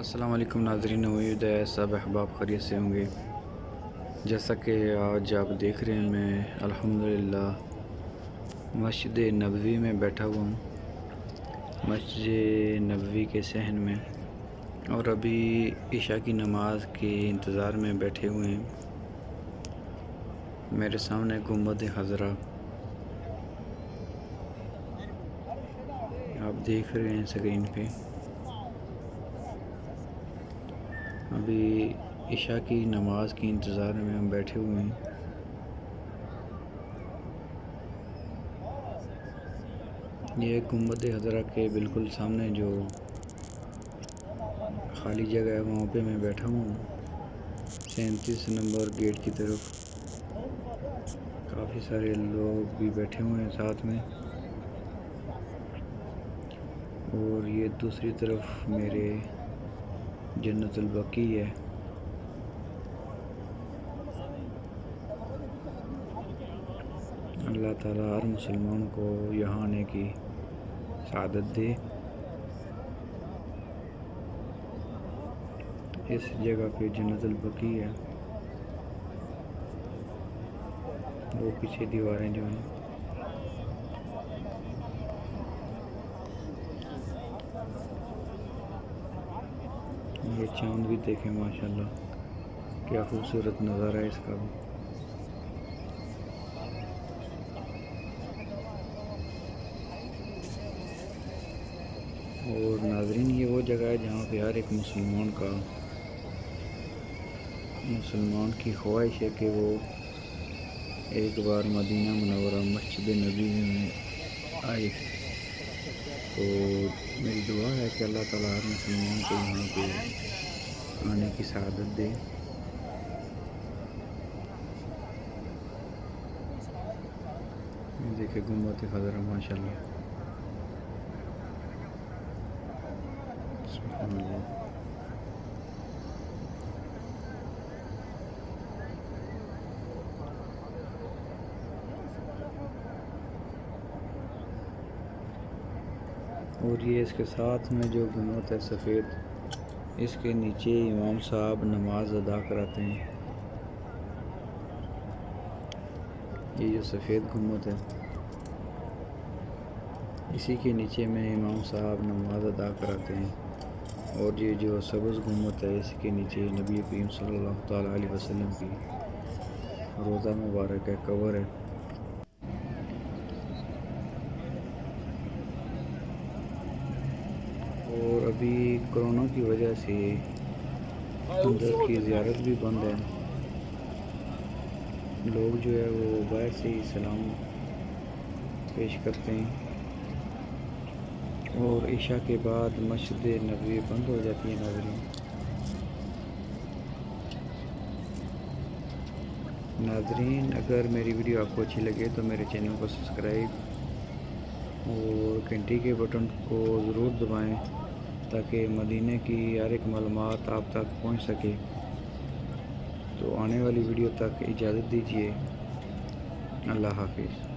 अस्सलाम वालेकुम नाज़रीन, उम्मीद है सब अहबाब खैरियत से होंगे। जैसा कि आज आप देख रहे हैं, मैं अल्हम्दुलिल्लाह मस्जिद नबवी में बैठा हुआ हूँ, मस्जिद नबवी के सहन में, और अभी इशा की नमाज के इंतज़ार में बैठे हुए हैं। मेरे सामने गुंबद हज़रा आप देख रहे हैं स्क्रीन पे। अभी इशा की नमाज के इंतज़ार में हम बैठे हुए हैं। ये गुंबद हज़रा के बिल्कुल सामने जो खाली जगह है वहाँ पे मैं बैठा हूँ, 37 नंबर गेट की तरफ। काफ़ी सारे लोग भी बैठे हुए हैं साथ में, और ये दूसरी तरफ मेरे जन्नतुल बकी है। अल्लाह ताला हर मुसलमान को यहाँ आने की सआदत दे। इस जगह पे जन्नतुल बकी है, वो पीछे दीवारें जो हैं। ये चांद भी देखें माशाल्लाह, क्या खूबसूरत नज़ारा है इसका भी। और नाज़रीन, ये वो जगह है जहाँ पे हर एक मुसलमान की ख्वाहिश है कि वो एक बार मदीना मनवरा मस्जिद नबी में आए। तो मेरी दुआ है कि अल्लाह ताला हर मुसलमान को यहाँ पे आने की सआदत दे। देखिए गुंबद हज़रा माशाल्लाह। और ये इसके साथ में जो गुंबद है सफ़ेद, इसके नीचे इमाम साहब नमाज अदा कराते हैं। ये जो सफ़ेद गुंबद है, इसी के नीचे में इमाम साहब नमाज अदा कराते हैं। और ये जो सब्ज़ गुंबद है, इसके नीचे नबी करीम सल्लल्लाहु तआला अलैहि वसल्लम की रोज़ा मुबारक है, कवर है। और अभी कोरोना की वजह से मंज़र की ज़ियारत भी बंद है। लोग जो है वो बाहर से ही सलाम पेश करते हैं, और इशा के बाद मस्जिद नबवी बंद हो जाती है। नाज़रीन, अगर मेरी वीडियो आपको अच्छी लगे तो मेरे चैनल को सब्सक्राइब और घंटी के बटन को ज़रूर दबाएं, ताकि मदीने की हर एक मालूमात आप तक पहुंच सके। तो आने वाली वीडियो तक इजाज़त दीजिए। अल्लाह हाफिज़।